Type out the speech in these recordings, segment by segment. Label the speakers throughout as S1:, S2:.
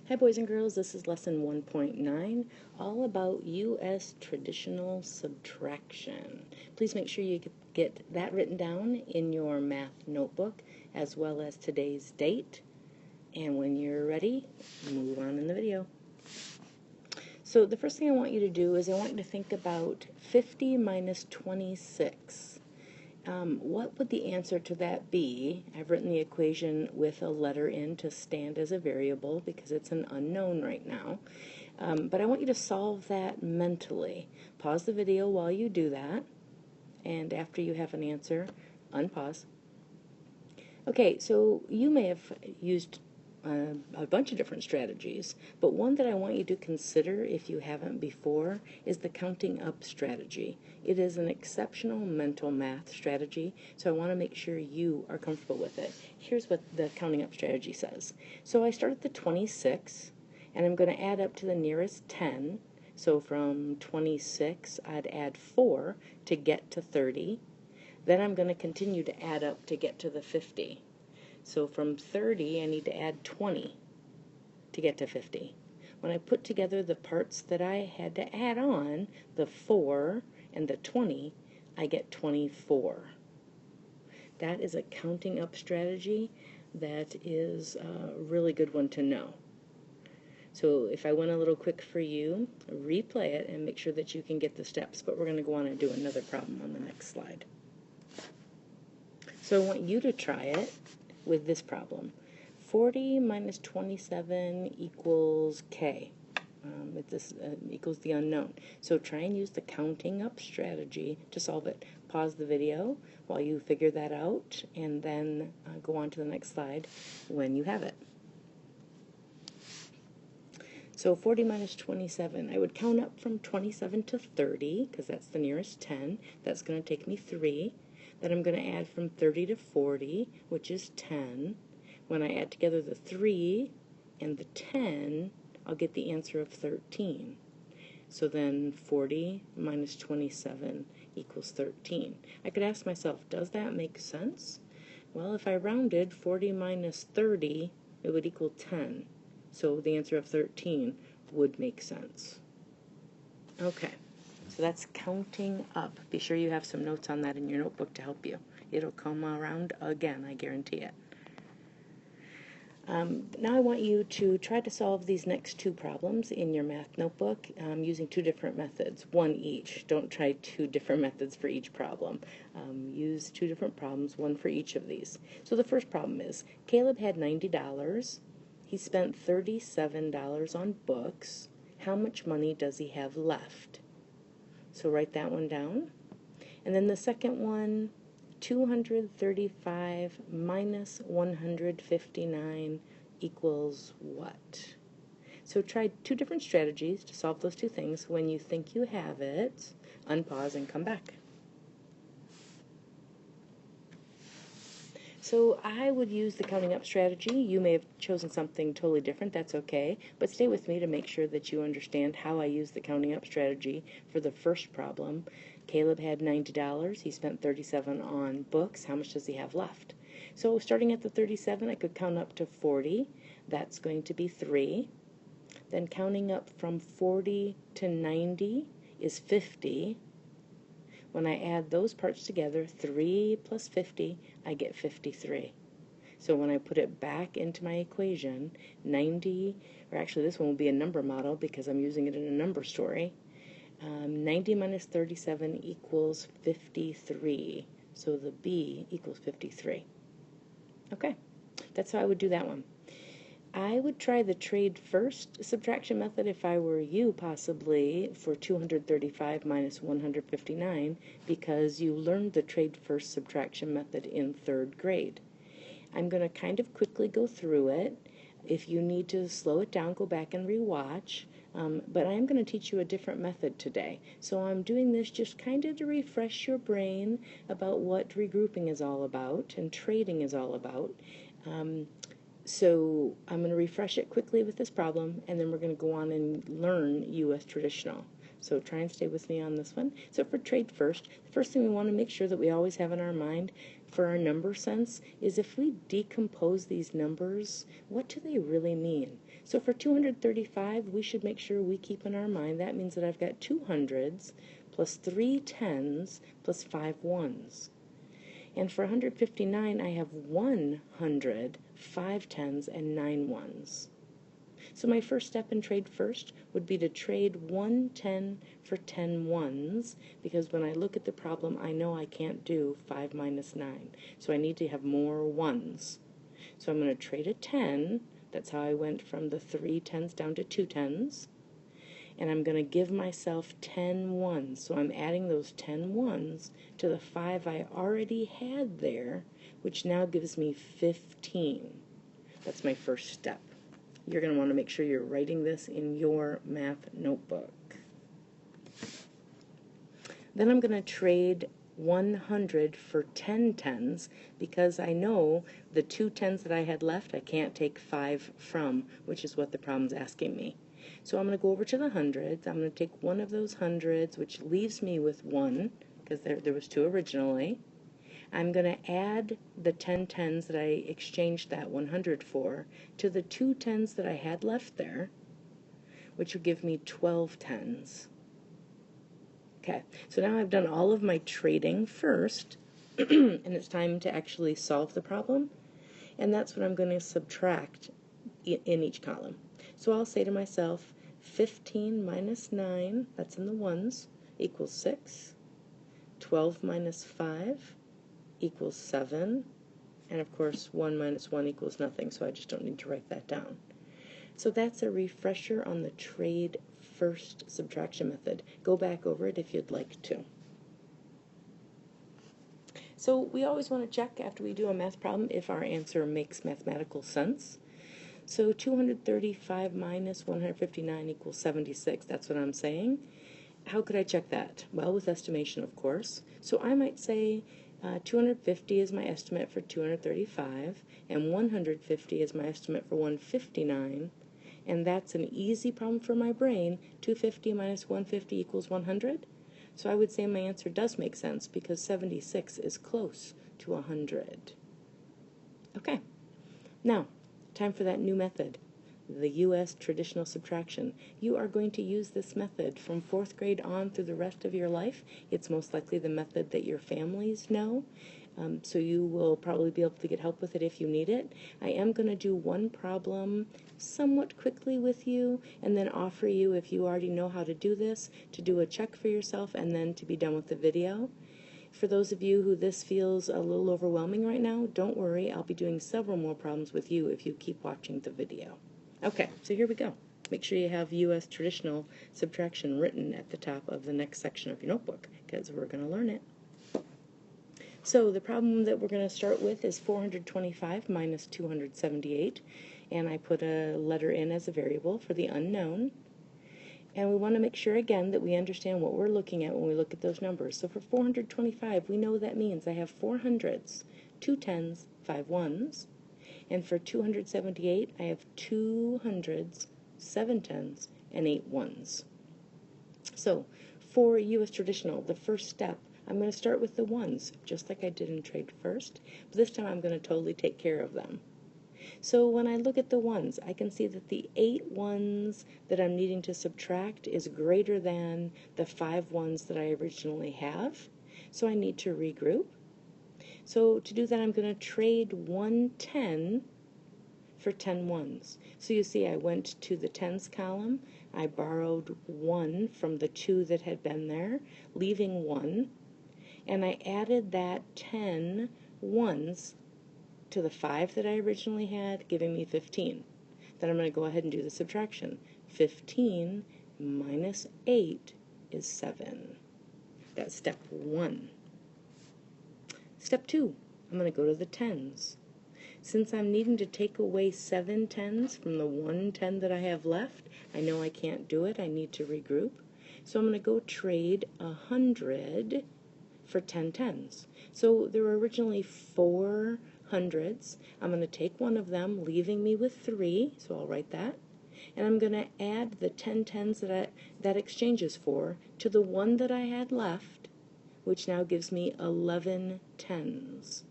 S1: Hi boys and girls, this is lesson 1.9, all about U.S. traditional subtraction. Please make sure you get that written down in your math notebook as well as today's date. And when you're ready, move on in the video. So the first thing I want you to do is I want you to think about 50 minus 26. What would the answer to that be? I've written the equation with a letter in to stand as a variable because it's an unknown right now. But I want you to solve that mentally. Pause the video while you do that, and after you have an answer, unpause. Okay, so you may have used a bunch of different strategies, but one that I want you to consider if you haven't before is the counting up strategy. It is an exceptional mental math strategy, so I want to make sure you are comfortable with it. Here's what the counting up strategy says. So I start at the 26, and I'm going to add up to the nearest 10. So from 26, I'd add 4 to get to 30. Then I'm going to continue to add up to get to the 50. So from 30, I need to add 20 to get to 50. When I put together the parts that I had to add on, the 4 and the 20, I get 24. That is a counting up strategy that is a really good one to know. So if I went a little quick for you, replay it and make sure that you can get the steps. But we're going to go on and do another problem on the next slide. So I want you to try it with this problem. 40 minus 27 equals k. Equals the unknown. So try and use the counting up strategy to solve it. Pause the video while you figure that out, and then go on to the next slide when you have it. So 40 minus 27, I would count up from 27 to 30, because that's the nearest 10. That's going to take me 3. Then I'm going to add from 30 to 40, which is 10. When I add together the 3 and the 10, I'll get the answer of 13. So then 40 minus 27 equals 13. I could ask myself, does that make sense? Well, if I rounded 40 minus 30, it would equal 10. So the answer of 13 would make sense. Okay. So that's counting up. Be sure you have some notes on that in your notebook to help you. It'll come around again, I guarantee it. Now I want you to try to solve these next two problems in your math notebook using two different methods, one each. Don't try two different methods for each problem. Use two different problems, one for each of these. So the first problem is, Caleb had $90. He spent $37 on books. How much money does he have left? So write that one down. And then the second one, 235 minus 159 equals what? So try two different strategies to solve those two things. When you think you have it, unpause and come back. So I would use the counting up strategy. You may have chosen something totally different. That's okay. But stay with me to make sure that you understand how I use the counting up strategy for the first problem. Caleb had $90. He spent $37 on books. How much does he have left? So starting at the 37, I could count up to 40. That's going to be 3. Then counting up from 40 to 90 is 50. When I add those parts together, 3 plus 50, I get 53. So when I put it back into my equation, 90, or actually this one will be a number model because I'm using it in a number story. 90 minus 37 equals 53. So the B equals 53. Okay, that's how I would do that one. I would try the trade first subtraction method if I were you, possibly, for 235 minus 159, because you learned the trade first subtraction method in 3rd grade. I'm going to kind of quickly go through it. If you need to slow it down, go back and rewatch. But I am going to teach you a different method today. So I'm doing this just kind of to refresh your brain about what regrouping is all about and trading is all about. So I'm going to refresh it quickly with this problem, and then we're going to go on and learn U.S. traditional. So try and stay with me on this one. So for trade first, the first thing we want to make sure that we always have in our mind, for our number sense is if we decompose these numbers, what do they really mean? So for 235, we should make sure we keep in our mind that means that I've got 2 hundreds plus 3 tens plus 5 ones. And for 159, I have 100, 5 tens, and 9 ones. So my first step in trade first would be to trade 1 10 for 10 ones, because when I look at the problem, I know I can't do 5 minus 9. So I need to have more ones. So I'm going to trade a 10. That's how I went from the 3 tens down to 2 tens. And I'm going to give myself 10 ones. So I'm adding those 10 ones to the 5 I already had there, which now gives me 15. That's my first step. You're going to want to make sure you're writing this in your math notebook. Then I'm going to trade 100 for 10 tens, because I know the 2 tens that I had left I can't take 5 from, which is what the problem's asking me. So I'm going to go over to the hundreds. I'm going to take one of those hundreds, which leaves me with 1, because there was 2 originally. I'm going to add the 10 tens that I exchanged that 100 for to the 2 tens that I had left there, which would give me 12 tens. Okay, so now I've done all of my trading first, and it's time to actually solve the problem, and that's what I'm going to subtract in each column. So I'll say to myself, 15 minus 9, that's in the ones, equals 6. 12 minus 5 equals 7, and of course 1 minus 1 equals nothing, so I just don't need to write that down. So that's a refresher on the trade first subtraction method. Go back over it if you'd like to. So we always want to check after we do a math problem if our answer makes mathematical sense. So 235 minus 159 equals 76, that's what I'm saying. How could I check that? Well, with estimation, of course. So I might say 250 is my estimate for 235, and 150 is my estimate for 159, and that's an easy problem for my brain. 250 minus 150 equals 100. So I would say my answer does make sense, because 76 is close to 100. Okay, now, time for that new method, the U.S. traditional subtraction. You are going to use this method from 4th grade on through the rest of your life. It's most likely the method that your families know, so you will probably be able to get help with it if you need it. I am going to do one problem somewhat quickly with you, and then offer you, if you already know how to do this, to do a check for yourself and then to be done with the video. For those of you who this feels a little overwhelming right now, don't worry, I'll be doing several more problems with you if you keep watching the video. Okay, so here we go. Make sure you have U.S. traditional subtraction written at the top of the next section of your notebook, because we're going to learn it. So the problem that we're going to start with is 425 minus 278, and I put a letter in as a variable for the unknown. And we want to make sure, again, that we understand what we're looking at when we look at those numbers. So for 425, we know that means I have 4 hundreds, 2 tens, 5 ones. And for 278, I have 2 hundreds, 7 tens, and 8 ones. So for U.S. traditional, the first step, I'm going to start with the ones, just like I did in trade first. But this time I'm going to totally take care of them. So when I look at the ones, I can see that the 8 ones that I'm needing to subtract is greater than the 5 ones that I originally have. So I need to regroup. So to do that, I'm going to trade 1 10 for 10 ones. So you see I went to the tens column, I borrowed 1 from the 2 that had been there, leaving 1, and I added that 10 ones to the 5 that I originally had, giving me 15. Then I'm going to go ahead and do the subtraction. 15 minus 8 is 7. That's step 1. Step 2, I'm going to go to the tens. Since I'm needing to take away 7 tens from the 1 10 that I have left, I know I can't do it. I need to regroup. So I'm going to go trade 100 for 10 tens. So there were originally 4 hundreds. I'm going to take one of them, leaving me with 3, so I'll write that. And I'm going to add the 10 tens that exchanges for to the 1 that I had left, which now gives me 11 tens.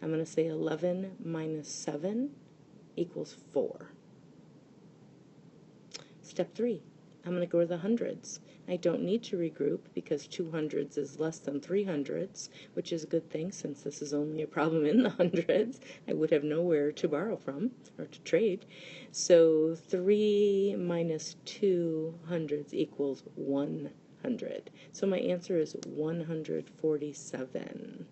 S1: I'm going to say 11 minus 7 equals 4. Step 3, I'm going to go to the hundreds. I don't need to regroup because 2 hundreds is less than 3 hundreds, which is a good thing since this is only a problem in the hundreds. I would have nowhere to borrow from or to trade. So 3 minus 2 hundreds equals 100. So my answer is 147.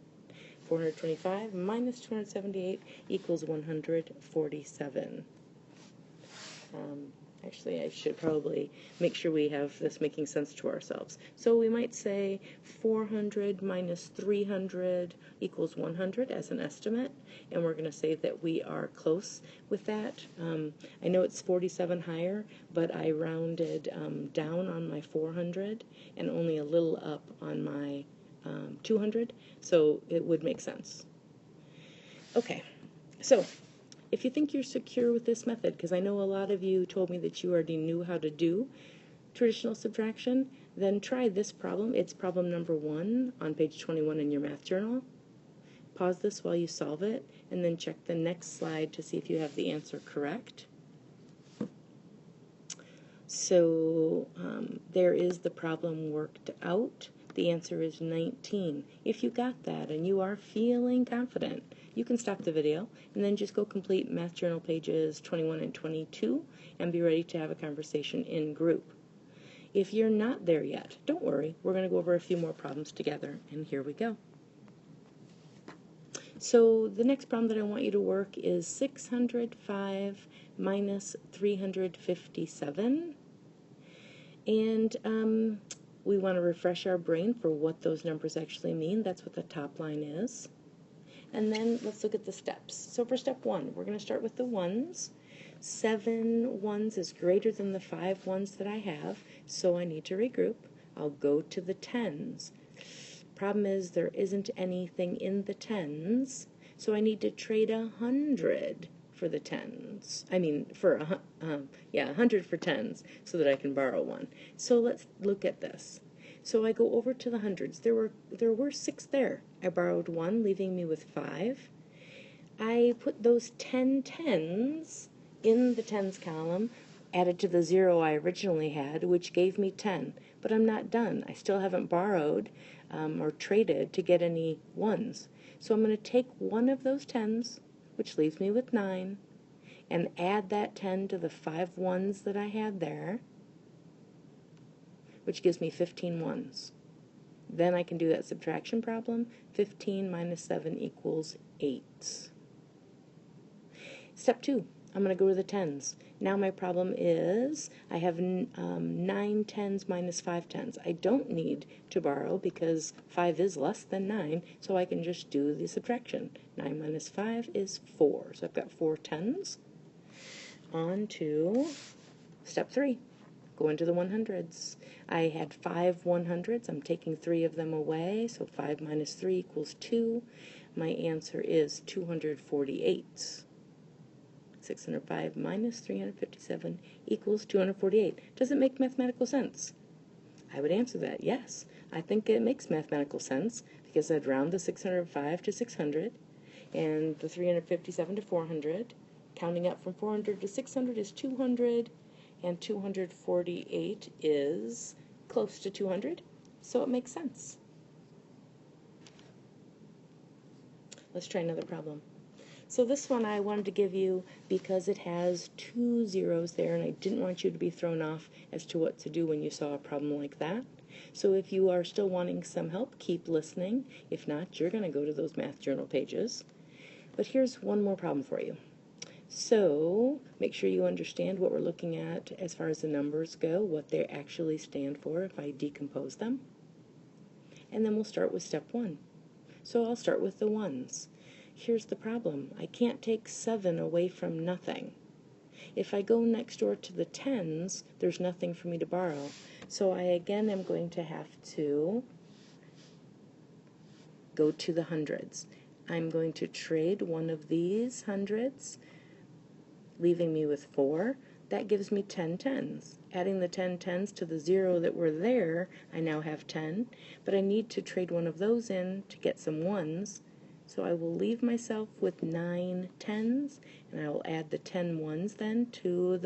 S1: 425 minus 278 equals 147. Actually, I should probably make sure we have this making sense to ourselves. So we might say 400 minus 300 equals 100 as an estimate, and we're going to say that we are close with that. I know it's 47 higher, but I rounded down on my 400 and only a little up on my 200, so it would make sense. Okay, so if you think you're secure with this method, because I know a lot of you told me that you already knew how to do traditional subtraction, then try this problem. It's problem number 1 on page 21 in your math journal. Pause this while you solve it, and then check the next slide to see if you have the answer correct. So there is the problem worked out. The answer is 19. If you got that and you are feeling confident, you can stop the video and then just go complete Math Journal pages 21 and 22 and be ready to have a conversation in group. If you're not there yet, don't worry. We're going to go over a few more problems together, and here we go. So the next problem that I want you to work is 605 minus 357. And we want to refresh our brain for what those numbers actually mean. That's what the top line is. And then let's look at the steps. So for step 1, we're going to start with the ones. 7 ones is greater than the 5 ones that I have, so I need to regroup. I'll go to the tens. Problem is there isn't anything in the tens, so I need to trade 100 for the tens. I mean, for 100 for tens, so that I can borrow one. So let's look at this. So I go over to the hundreds. There were 6 there. I borrowed 1, leaving me with 5. I put those 10 tens in the tens column, added to the 0 I originally had, which gave me 10. But I'm not done. I still haven't borrowed or traded to get any ones. So I'm going to take one of those tens, which leaves me with 9, and add that 10 to the 5 ones that I had there, which gives me 15 ones. Then I can do that subtraction problem. 15 minus 7 equals 8. Step 2, I'm going to go to the tens. Now my problem is I have 9 tens minus 5 tens. I don't need to borrow because 5 is less than 9, so I can just do the subtraction. 9 minus 5 is 4. So I've got 4 tens. On to step 3. Go into the 100s. I had 5 100s. I'm taking 3 of them away, so 5 minus 3 equals 2. My answer is 248. 605 minus 357 equals 248. Does it make mathematical sense? I would answer that, yes. I think it makes mathematical sense because I'd round the 605 to 600 and the 357 to 400. Counting up from 400 to 600 is 200, and 248 is close to 200, so it makes sense. Let's try another problem. So this one I wanted to give you because it has 2 zeros there, and I didn't want you to be thrown off as to what to do when you saw a problem like that. So if you are still wanting some help, keep listening. If not, you're going to go to those math journal pages. But here's one more problem for you. So make sure you understand what we're looking at as far as the numbers go, what they actually stand for if I decompose them. And then we'll start with step 1. So I'll start with the ones. Here's the problem. I can't take 7 away from nothing. If I go next door to the tens, there's nothing for me to borrow. So I again am going to have to go to the hundreds. I'm going to trade one of these hundreds, leaving me with 4. That gives me 10 tens. Adding the 10 tens to the 0 that were there, I now have 10, but I need to trade one of those in to get some ones, So I will leave myself with 9 tens, and I will add the 10 ones then to the